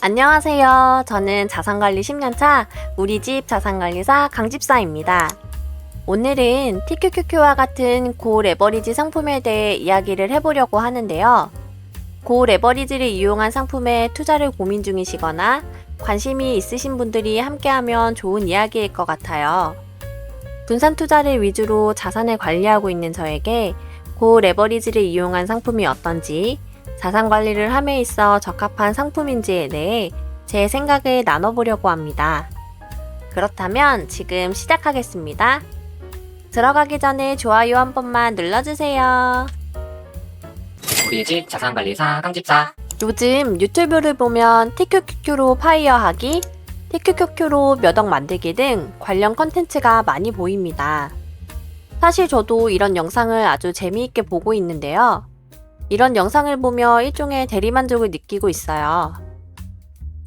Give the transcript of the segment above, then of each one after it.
안녕하세요. 저는 자산관리 10년차 우리 집 자산관리사 강집사입니다. 오늘은 TQQQ와 같은 고레버리지 상품에 대해 이야기를 해보려고 하는데요. 고레버리지를 이용한 상품에 투자를 고민 중이시거나 관심이 있으신 분들이 함께하면 좋은 이야기일 것 같아요. 분산 투자를 위주로 자산을 관리하고 있는 저에게 고레버리지를 이용한 상품이 어떤지, 자산 관리를 함에 있어 적합한 상품인지에 대해 제 생각을 나눠보려고 합니다. 그렇다면 지금 시작하겠습니다. 들어가기 전에 좋아요 한 번만 눌러주세요. 우리 집 자산관리사 강집사. 요즘 유튜브를 보면 TQQQ로 파이어하기, TQQQ로 몇 억 만들기 등 관련 컨텐츠가 많이 보입니다. 사실 저도 이런 영상을 아주 재미있게 보고 있는데요. 이런 영상을 보며 일종의 대리만족을 느끼고 있어요.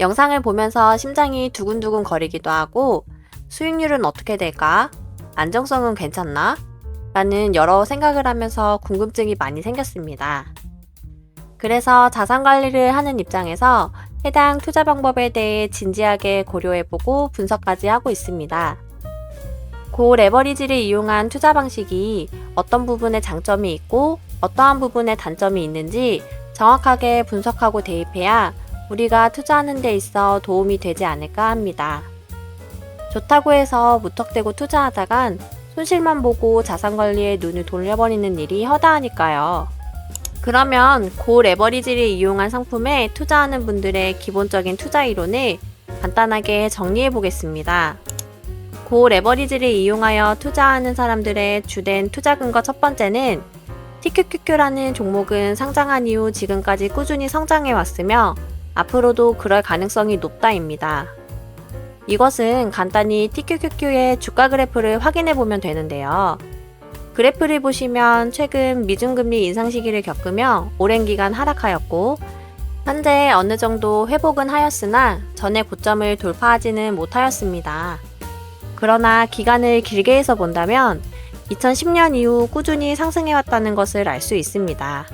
영상을 보면서 심장이 두근두근 거리기도 하고 수익률은 어떻게 될까? 안정성은 괜찮나? 라는 여러 생각을 하면서 궁금증이 많이 생겼습니다. 그래서 자산관리를 하는 입장에서 해당 투자 방법에 대해 진지하게 고려해보고 분석까지 하고 있습니다. 고레버리지를 이용한 투자 방식이 어떤 부분에 장점이 있고 어떠한 부분에 단점이 있는지 정확하게 분석하고 대입해야 우리가 투자하는 데 있어 도움이 되지 않을까 합니다. 좋다고 해서 무턱대고 투자하다간 손실만 보고 자산관리에 눈을 돌려버리는 일이 허다하니까요. 그러면 고레버리지를 이용한 상품에 투자하는 분들의 기본적인 투자 이론을 간단하게 정리해 보겠습니다. 고레버리지를 이용하여 투자하는 사람들의 주된 투자 근거 첫 번째는 TQQQ라는 종목은 상장한 이후 지금까지 꾸준히 성장해 왔으며 앞으로도 그럴 가능성이 높다입니다. 이것은 간단히 TQQQ의 주가 그래프를 확인해 보면 되는데요. 그래프를 보시면 최근 미중금리 인상 시기를 겪으며 오랜 기간 하락하였고 현재 어느 정도 회복은 하였으나 전의 고점을 돌파하지는 못하였습니다. 그러나 기간을 길게 해서 본다면 2010년 이후 꾸준히 상승해왔다는 것을 알 수 있습니다.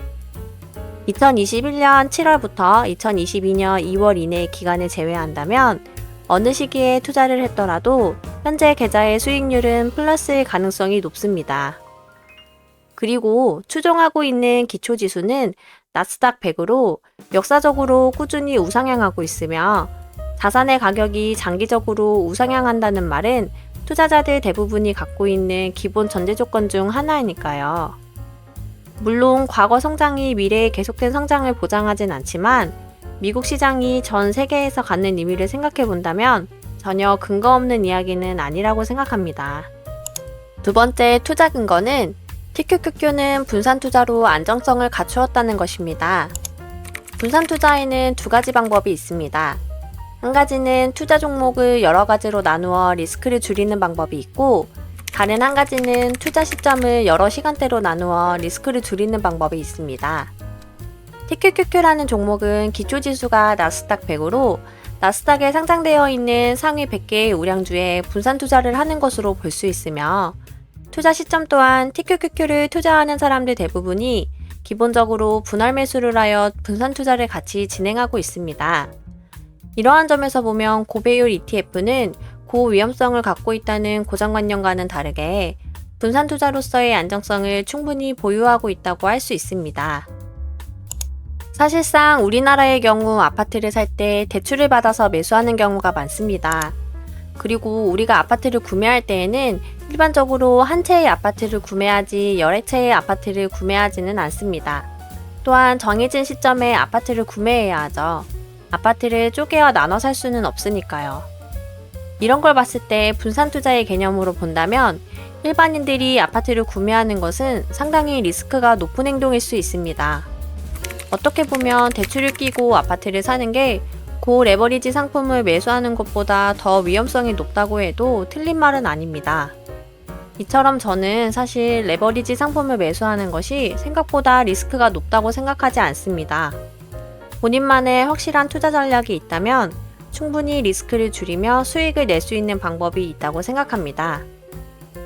2021년 7월부터 2022년 2월 이내 기간을 제외한다면 어느 시기에 투자를 했더라도 현재 계좌의 수익률은 플러스일 가능성이 높습니다. 그리고 추종하고 있는 기초지수는 나스닥 100으로 역사적으로 꾸준히 우상향하고 있으며 자산의 가격이 장기적으로 우상향한다는 말은 투자자들 대부분이 갖고 있는 기본 전제 조건 중 하나이니까요. 물론 과거 성장이 미래의 계속된 성장을 보장하진 않지만 미국 시장이 전 세계에서 갖는 의미를 생각해 본다면 전혀 근거 없는 이야기는 아니라고 생각합니다. 두 번째 투자 근거는 TQQQ는 분산 투자로 안정성을 갖추었다는 것입니다. 분산 투자에는 두 가지 방법이 있습니다. 한 가지는 투자 종목을 여러 가지로 나누어 리스크를 줄이는 방법이 있고 다른 한 가지는 투자 시점을 여러 시간대로 나누어 리스크를 줄이는 방법이 있습니다. TQQQ라는 종목은 기초지수가 나스닥 100으로 나스닥에 상장되어 있는 상위 100개의 우량주에 분산 투자를 하는 것으로 볼 수 있으며 투자 시점 또한 TQQQ를 투자하는 사람들 대부분이 기본적으로 분할 매수를 하여 분산 투자를 같이 진행하고 있습니다. 이러한 점에서 보면 고배율 ETF는 고위험성을 갖고 있다는 고정관념과는 다르게 분산 투자로서의 안정성을 충분히 보유하고 있다고 할 수 있습니다. 사실상 우리나라의 경우 아파트를 살 때 대출을 받아서 매수하는 경우가 많습니다. 그리고 우리가 아파트를 구매할 때에는 일반적으로 한 채의 아파트를 구매하지 여러 채의 아파트를 구매하지는 않습니다. 또한 정해진 시점에 아파트를 구매해야 하죠. 아파트를 쪼개어 나눠 살 수는 없으니까요. 이런 걸 봤을 때 분산 투자의 개념으로 본다면 일반인들이 아파트를 구매하는 것은 상당히 리스크가 높은 행동일 수 있습니다. 어떻게 보면 대출을 끼고 아파트를 사는 게 고레버리지 상품을 매수하는 것보다 더 위험성이 높다고 해도 틀린 말은 아닙니다. 이처럼 저는 사실 레버리지 상품을 매수하는 것이 생각보다 리스크가 높다고 생각하지 않습니다. 본인만의 확실한 투자 전략이 있다면 충분히 리스크를 줄이며 수익을 낼 수 있는 방법이 있다고 생각합니다.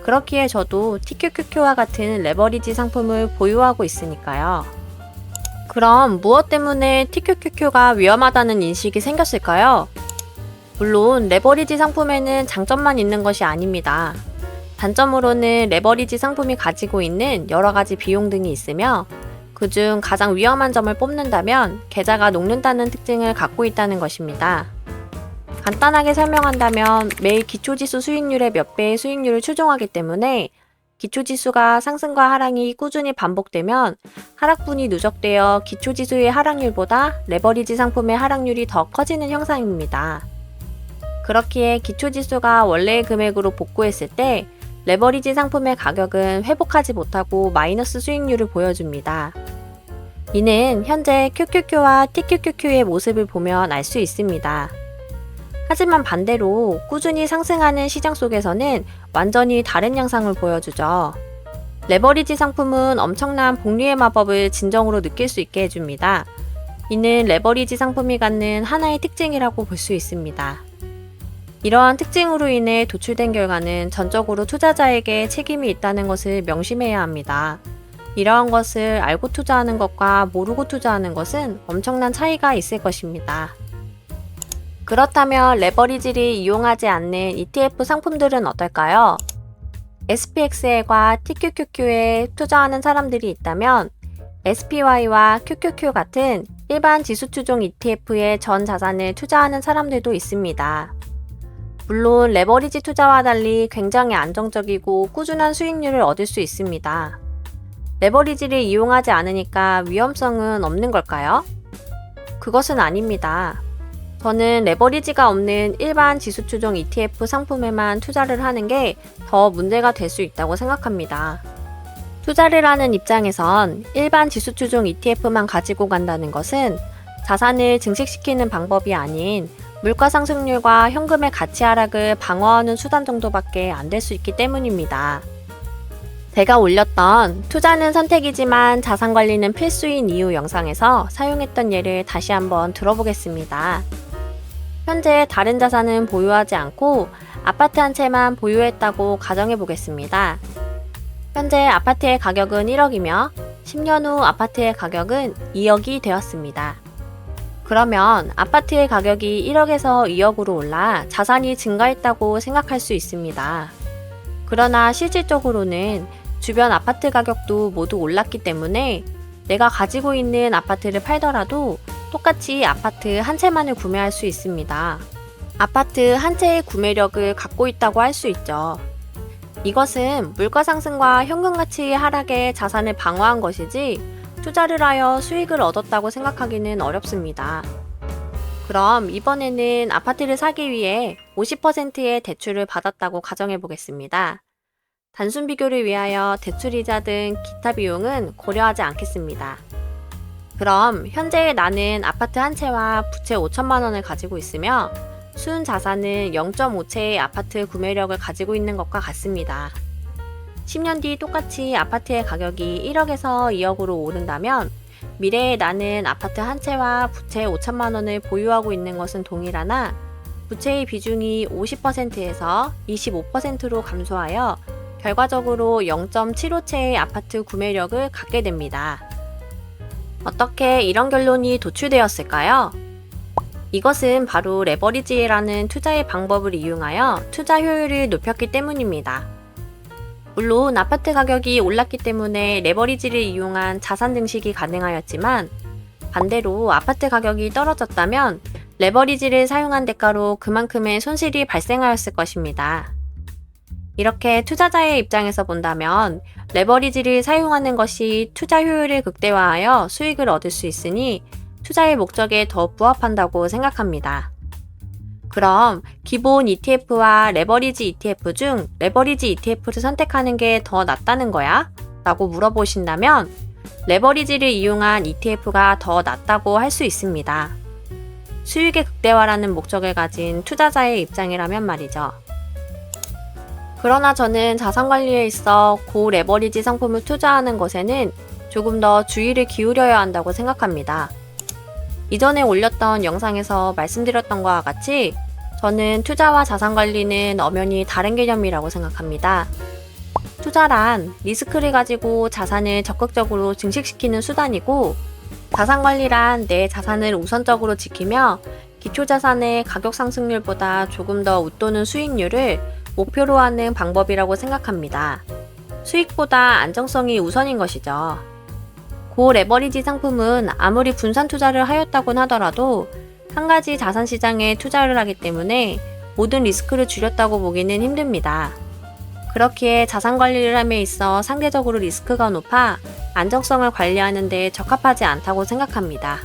그렇기에 저도 TQQQ와 같은 레버리지 상품을 보유하고 있으니까요. 그럼 무엇 때문에 TQQQ가 위험하다는 인식이 생겼을까요? 물론 레버리지 상품에는 장점만 있는 것이 아닙니다. 단점으로는 레버리지 상품이 가지고 있는 여러 가지 비용 등이 있으며 그중 가장 위험한 점을 뽑는다면 계좌가 녹는다는 특징을 갖고 있다는 것입니다. 간단하게 설명한다면 매일 기초지수 수익률의 몇 배의 수익률을 추종하기 때문에 기초지수가 상승과 하락이 꾸준히 반복되면 하락분이 누적되어 기초지수의 하락률보다 레버리지 상품의 하락률이 더 커지는 형상입니다. 그렇기에 기초지수가 원래의 금액으로 복구했을 때 레버리지 상품의 가격은 회복하지 못하고 마이너스 수익률을 보여줍니다. 이는 현재 QQQ와 TQQQ의 모습을 보면 알 수 있습니다. 하지만 반대로 꾸준히 상승하는 시장 속에서는 완전히 다른 양상을 보여주죠. 레버리지 상품은 엄청난 복리의 마법을 진정으로 느낄 수 있게 해줍니다. 이는 레버리지 상품이 갖는 하나의 특징이라고 볼 수 있습니다. 이러한 특징으로 인해 도출된 결과는 전적으로 투자자에게 책임이 있다는 것을 명심해야 합니다. 이러한 것을 알고 투자하는 것과 모르고 투자하는 것은 엄청난 차이가 있을 것입니다. 그렇다면 레버리지를 이용하지 않는 ETF 상품들은 어떨까요? SPXL과 TQQQ에 투자하는 사람들이 있다면 SPY와 QQQ 같은 일반 지수 추종 ETF에 전 자산을 투자하는 사람들도 있습니다. 물론 레버리지 투자와 달리 굉장히 안정적이고 꾸준한 수익률을 얻을 수 있습니다. 레버리지를 이용하지 않으니까 위험성은 없는 걸까요? 그것은 아닙니다. 저는 레버리지가 없는 일반 지수 추종 ETF 상품에만 투자를 하는 게 더 문제가 될 수 있다고 생각합니다. 투자를 하는 입장에선 일반 지수 추종 ETF만 가지고 간다는 것은 자산을 증식시키는 방법이 아닌 물가 상승률과 현금의 가치 하락을 방어하는 수단 정도밖에 안 될 수 있기 때문입니다. 제가 올렸던 투자는 선택이지만 자산 관리는 필수인 이유 영상에서 사용했던 예를 다시 한번 들어보겠습니다. 현재 다른 자산은 보유하지 않고 아파트 한 채만 보유했다고 가정해 보겠습니다. 현재 아파트의 가격은 1억이며 10년 후 아파트의 가격은 2억이 되었습니다. 그러면 아파트의 가격이 1억에서 2억으로 올라 자산이 증가했다고 생각할 수 있습니다. 그러나 실질적으로는 주변 아파트 가격도 모두 올랐기 때문에 내가 가지고 있는 아파트를 팔더라도 똑같이 아파트 한 채만을 구매할 수 있습니다. 아파트 한 채의 구매력을 갖고 있다고 할 수 있죠. 이것은 물가 상승과 현금 가치의 하락에 자산을 방어한 것이지 투자를 하여 수익을 얻었다고 생각하기는 어렵습니다. 그럼 이번에는 아파트를 사기 위해 50%의 대출을 받았다고 가정해 보겠습니다. 단순 비교를 위하여 대출이자 등 기타 비용은 고려하지 않겠습니다. 그럼 현재 나는 아파트 한 채와 부채 5천만 원을 가지고 있으며 순 자산은 0.5채의 아파트 구매력을 가지고 있는 것과 같습니다. 10년 뒤 똑같이 아파트의 가격이 1억에서 2억으로 오른다면 미래에 나는 아파트 한 채와 부채 5천만 원을 보유하고 있는 것은 동일하나 부채의 비중이 50%에서 25%로 감소하여 결과적으로 0.75채의 아파트 구매력을 갖게 됩니다. 어떻게 이런 결론이 도출되었을까요? 이것은 바로 레버리지라는 투자의 방법을 이용하여 투자 효율을 높였기 때문입니다. 물론 아파트 가격이 올랐기 때문에 레버리지를 이용한 자산 증식이 가능하였지만 반대로 아파트 가격이 떨어졌다면 레버리지를 사용한 대가로 그만큼의 손실이 발생하였을 것입니다. 이렇게 투자자의 입장에서 본다면 레버리지를 사용하는 것이 투자 효율을 극대화하여 수익을 얻을 수 있으니 투자의 목적에 더 부합한다고 생각합니다. 그럼 기본 ETF와 레버리지 ETF 중 레버리지 ETF를 선택하는 게 더 낫다는 거야? 라고 물어보신다면 레버리지를 이용한 ETF가 더 낫다고 할 수 있습니다. 수익의 극대화라는 목적을 가진 투자자의 입장이라면 말이죠. 그러나 저는 자산관리에 있어 고레버리지 상품을 투자하는 것에는 조금 더 주의를 기울여야 한다고 생각합니다. 이전에 올렸던 영상에서 말씀드렸던 것과 같이 저는 투자와 자산관리는 엄연히 다른 개념이라고 생각합니다. 투자란 리스크를 가지고 자산을 적극적으로 증식시키는 수단이고 자산관리란 내 자산을 우선적으로 지키며 기초자산의 가격 상승률보다 조금 더 웃도는 수익률을 목표로 하는 방법이라고 생각합니다. 수익보다 안정성이 우선인 것이죠. 고레버리지 상품은 아무리 분산 투자를 하였다곤 하더라도 한 가지 자산 시장에 투자를 하기 때문에 모든 리스크를 줄였다고 보기는 힘듭니다. 그렇기에 자산 관리를 함에 있어 상대적으로 리스크가 높아 안정성을 관리하는 데 적합하지 않다고 생각합니다.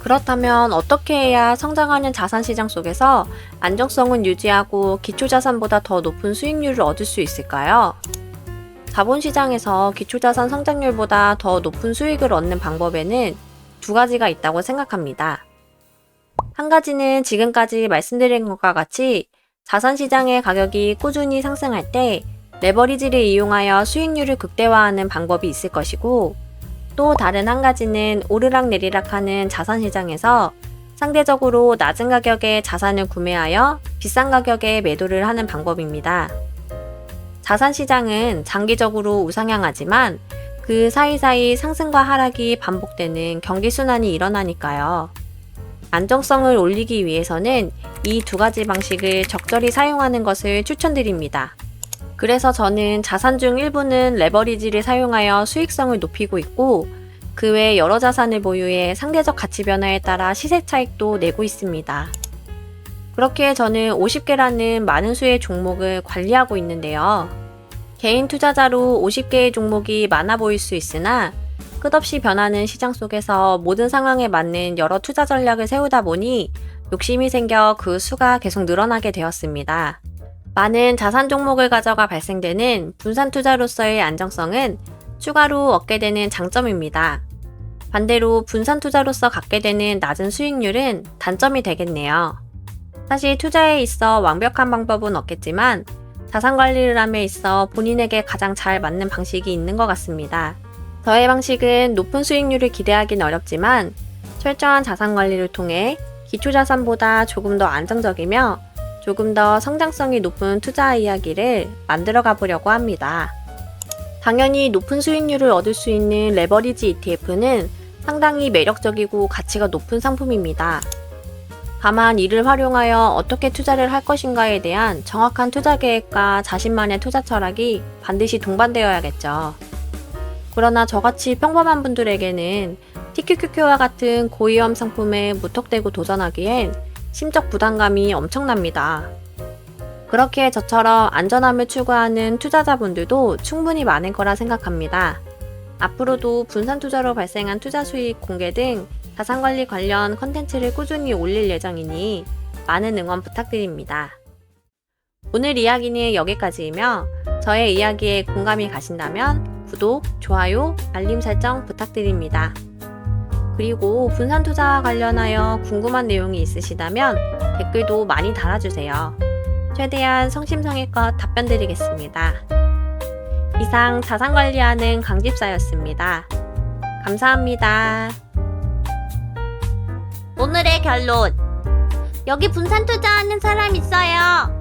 그렇다면 어떻게 해야 성장하는 자산 시장 속에서 안정성은 유지하고 기초자산보다 더 높은 수익률을 얻을 수 있을까요? 자본시장에서 기초자산 성장률보다 더 높은 수익을 얻는 방법에는 두 가지가 있다고 생각합니다. 한 가지는 지금까지 말씀드린 것과 같이 자산시장의 가격이 꾸준히 상승할 때 레버리지를 이용하여 수익률을 극대화하는 방법이 있을 것이고, 또 다른 한 가지는 오르락내리락 하는 자산시장에서 상대적으로 낮은 가격에 자산을 구매하여 비싼 가격에 매도를 하는 방법입니다. 자산시장은 장기적으로 우상향하지만 그 사이사이 상승과 하락이 반복되는 경기순환이 일어나니까요. 안정성을 올리기 위해서는 이 두 가지 방식을 적절히 사용하는 것을 추천드립니다. 그래서 저는 자산 중 일부는 레버리지를 사용하여 수익성을 높이고 있고, 그 외 여러 자산을 보유해 상대적 가치 변화에 따라 시세 차익도 내고 있습니다. 그렇게 저는 50개라는 많은 수의 종목을 관리하고 있는데요. 개인 투자자로 50개의 종목이 많아 보일 수 있으나 끝없이 변하는 시장 속에서 모든 상황에 맞는 여러 투자 전략을 세우다 보니 욕심이 생겨 그 수가 계속 늘어나게 되었습니다. 많은 자산 종목을 가져가 발생되는 분산 투자로서의 안정성은 추가로 얻게 되는 장점입니다. 반대로 분산 투자로서 갖게 되는 낮은 수익률은 단점이 되겠네요. 사실 투자에 있어 완벽한 방법은 없겠지만 자산 관리를 함에 있어 본인에게 가장 잘 맞는 방식이 있는 것 같습니다. 저의 방식은 높은 수익률을 기대하긴 어렵지만 철저한 자산 관리를 통해 기초자산보다 조금 더 안정적이며 조금 더 성장성이 높은 투자 이야기를 만들어 가보려고 합니다. 당연히 높은 수익률을 얻을 수 있는 레버리지 ETF는 상당히 매력적이고 가치가 높은 상품입니다. 다만 이를 활용하여 어떻게 투자를 할 것인가에 대한 정확한 투자 계획과 자신만의 투자 철학이 반드시 동반되어야겠죠. 그러나 저같이 평범한 분들에게는 TQQQ와 같은 고위험 상품에 무턱대고 도전하기엔 심적 부담감이 엄청납니다. 그렇기에 저처럼 안전함을 추구하는 투자자분들도 충분히 많을 거라 생각합니다. 앞으로도 분산 투자로 발생한 투자 수익 공개 등 자산관리 관련 컨텐츠를 꾸준히 올릴 예정이니 많은 응원 부탁드립니다. 오늘 이야기는 여기까지이며 저의 이야기에 공감이 가신다면 구독, 좋아요, 알림 설정 부탁드립니다. 그리고 분산 투자와 관련하여 궁금한 내용이 있으시다면 댓글도 많이 달아주세요. 최대한 성심성의껏 답변 드리겠습니다. 이상 자산관리하는 강집사였습니다. 감사합니다. 오늘의 결론. 여기 분산 투자하는 사람 있어요.